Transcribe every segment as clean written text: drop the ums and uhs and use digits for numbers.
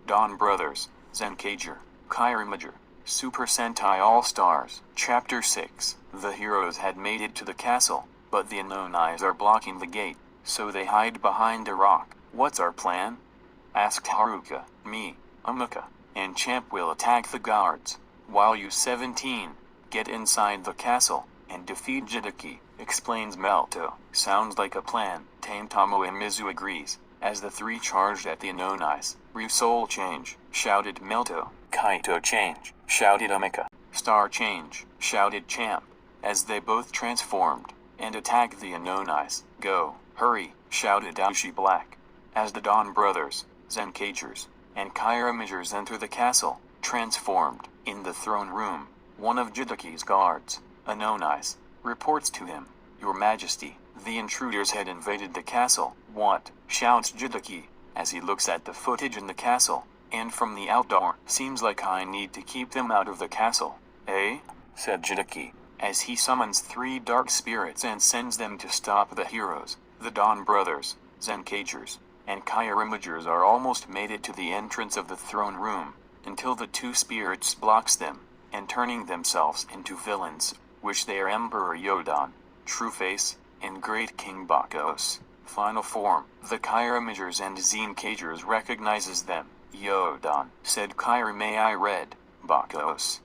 Donbrothers Zenkaiger Kiramager Super Sentai All-Stars. Chapter 6. The heroes had made it to the castle, but the Anonais are blocking the gate, so they hide behind a rock. What's our plan? Asked Haruka. Me, Amaka, and Champ will attack the guards, while you 17 get inside the castle and defeat Jidaki, explains Melto. Sounds like a plan. Tametomo and Mizu agrees, as the three charged at the Anonais. Ryusoul change, shouted Melto. Kaito change, shouted Amika. Star change, shouted Champ, as they both transformed and attacked the Anonais. Go, hurry, shouted Aoshi Black, as the Donbrothers Zenkaigers and Kiramagers enter the castle, transformed. In the throne room, one of Jidaki's guards, Anonais, reports to him, Your Majesty, the intruders had invaded the castle. What? Shouts Jidaki, as he looks at the footage in the castle, and from the outdoor. Seems like I need to keep them out of the castle. Eh? Said Jidaki, as he summons 3 dark spirits and sends them to stop the heroes. The Donbrothers Zenkaigers and Kiramagers are almost made it to the entrance of the throne room, until the 2 spirits blocks them, and turning themselves into villains, which they are Emperor Yodan, Trueface, and Great King Bakos. Final form. The Kiramagers and Zenkaigers recognizes them. Yodan, said Kiramai Red. Bakos,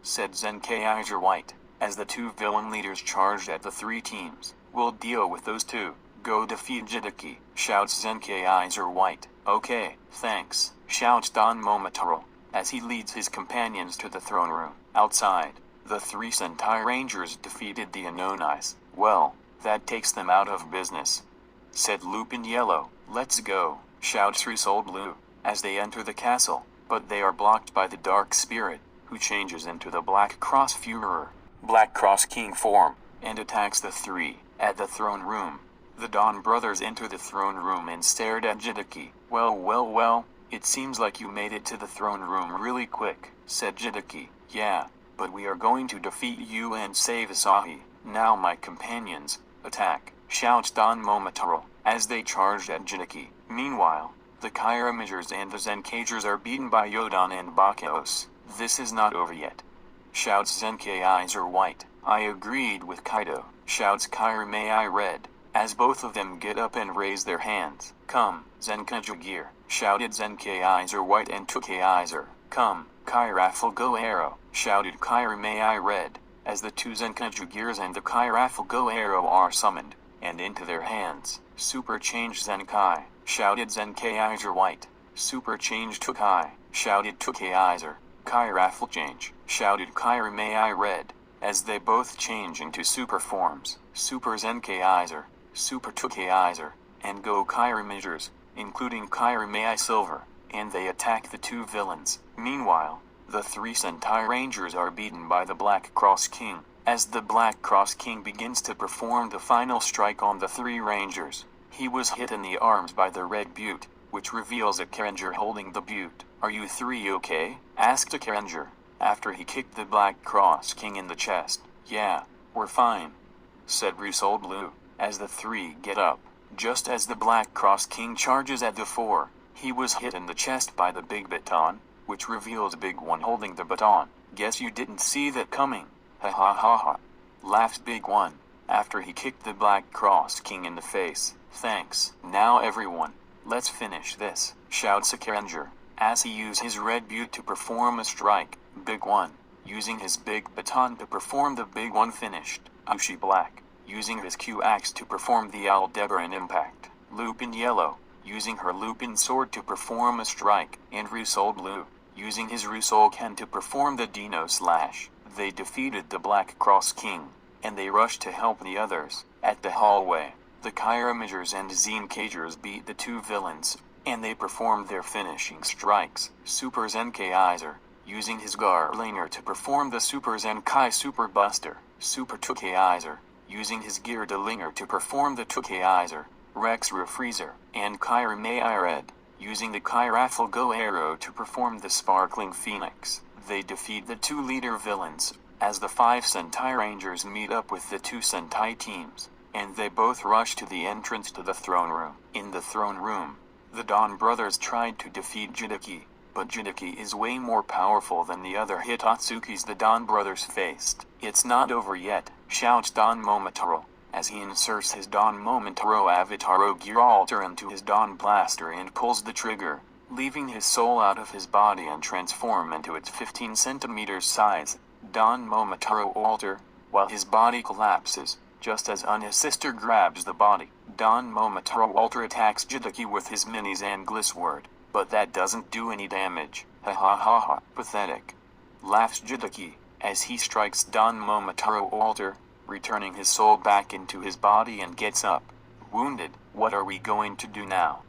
said Zenkaiger White, as the 2 villain leaders charged at the 3 teams. We'll deal with those 2. Go defeat Jidaki, shouts Zenkaiger White. Okay, thanks, shouts Don Momotaro, as he leads his companions to the throne room. Outside, the 3 Sentai Rangers defeated the Anonais. Well, that takes them out of business, said Lupin Yellow. Let's go, shouts Ryusoul Blue, as they enter the castle, but they are blocked by the Dark Spirit, who changes into the Black Cross Führer, Black Cross King form, and attacks the 3 at the throne room. The Donbrothers enter the throne room and stared at Jidaki. Well, it seems like you made it to the throne room really quick, said Jidaki. Yeah, but we are going to defeat you and save Asahi. Now my companions, attack, shouts Don Momotaro, as they charged at Jidaki. Meanwhile, the Kiramagers and the Zenkaigers are beaten by Yodan and Bakos. This is not over yet, shouts Zenkaiger White. I agreed with Kaido, shouts Kiramai Red, as both of them get up and raise their hands. Come, Zenkaiger, shouted Zenkaiger White and Tukaizer. Come, Kairaffle Go Arrow, shouted Kiramai Red, as the 2 Zenkaigers and the Kairaffle Go Arrow are summoned, and into their hands. Super Change Zenkai, shouted Zenkaiger White. Super Change Tukai, shouted Tukaizer. Kairaffle Change, shouted Kiramai Red, as they both change into super forms. Super Zenkaizer, Super Tukaizer, and Go Kiramagers, including Kiramai Silver, and they attack the 2 villains. Meanwhile, the 3 Sentai Rangers are beaten by the Black Cross King, as the Black Cross King begins to perform the final strike on the 3 Rangers. He was hit in the arms by the Red Butte, which reveals a Karanger holding the Butte. Are you 3 okay? Asked a Karanger, after he kicked the Black Cross King in the chest. Yeah, we're fine, said Ryusoul Blue, as the 3 get up. Just as the Black Cross King charges at the 4, he was hit in the chest by the Big Baton, which reveals Big One holding the baton. Guess you didn't see that coming. Ha ha ha ha, laughed Big One, after he kicked the Black Cross King in the face. Thanks. Now everyone, let's finish this, shouts a Karanger, as he used his Red Butte to perform a strike. Big One, using his Big Baton to perform the Big One finished. Aoshi Black, using his Q-Axe to perform the Aldebaran impact. Lupin Yellow, using her Lupin Sword to perform a strike. And Ryusoul Blue, using his Ryusoul Ken to perform the Dino Slash. They defeated the Black Cross King, and they rushed to help the others. At the hallway, the Kiramagers and Zenkaigers beat the 2 villains, and they performed their finishing strikes. Super Zenkaizer, using his Garlanger to perform the Super Zenkai Super Buster. Super Tukaizer, using his Gear-Delinger to perform the Tukaizer, Rex Refreezer, and Kiramai Red, using the Kairaffle Go Arrow to perform the Sparkling Phoenix. They defeat the 2 leader villains, as the 5 Sentai Rangers meet up with the 2 Sentai teams, and they both rush to the entrance to the throne room. In the throne room, the Donbrothers tried to defeat Jidaki, but Jidaki is way more powerful than the other Hitatsukis the Don brothers faced. It's not over yet, shouts Don Momotaro, as he inserts his Don Momotaro Avataro Gear Alter into his Don Blaster and pulls the trigger, leaving his soul out of his body and transform into its 15 centimeters size, Don Momotaro Alter, while his body collapses, just as his sister grabs the body. Don Momotaro Alter attacks Jidaki with his mini Zangli sword, but that doesn't do any damage. Ha ha ha ha, pathetic. Laughs Jidaki, as he strikes Don Momotaro Alter, returning his soul back into his body and gets up. Wounded, what are we going to do now?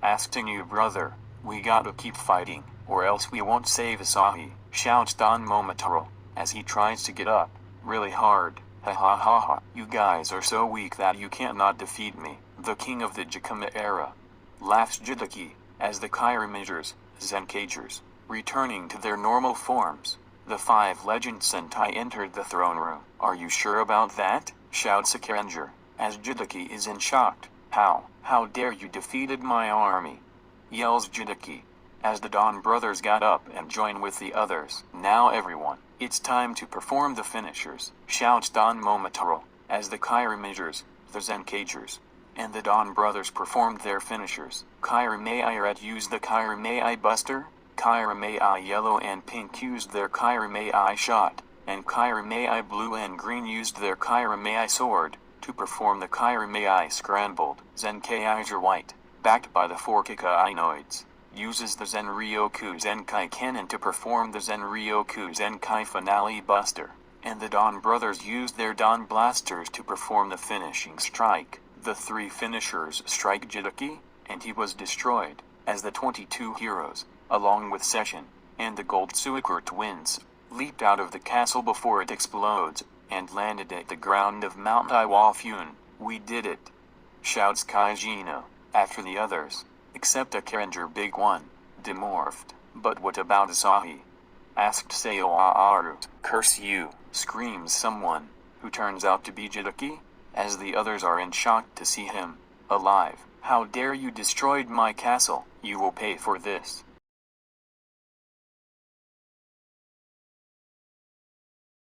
Asking you brother, we gotta keep fighting, or else we won't save Asahi, shouts Don Momotaro, as he tries to get up, really hard. Ha ha ha ha, you guys are so weak that you cannot defeat me, the king of the Jakuma era. Laughs Jidaki, as the Kiramagers, Zenkaigers, returning to their normal forms. The 5 legend Sentai entered the throne room. Are you sure about that? Shouts Sekiranger, as Jidaki is in shock. How dare you defeated my army? Yells Jidaki, as the Don brothers got up and joined with the others. Now everyone, it's time to perform the finishers, shouts Don Momotaro, as the Kiramagers, the Zenkaigers, and the Don brothers performed their finishers. Kiramei Red used the Kiramei Buster, Kiramei Yellow and Pink used their Kiramei Shot, and Kiramei Blue and Green used their Kiramei Sword, to perform the Kiramei Scrambled. Zenkaiger White, backed by the 4 Kikainoids, uses the Zenryoku Zenkai Cannon to perform the Zenryoku Zenkai Finale Buster, and the Don brothers used their Don Blasters to perform the finishing strike. The 3 finishers strike Jidaki, and he was destroyed, as the 22 heroes, along with Session, and the Gold Suiker twins, leaped out of the castle before it explodes, and landed at the ground of Mount Iwafun. We did it! Shouts Kaijino, after the others, except a Karanger Big One, demorphed. But what about Asahi? Asked Seo Aaru. Curse you, screams someone, who turns out to be Jidaki, as the others are in shock to see him alive. How dare you destroyed my castle? You will pay for this.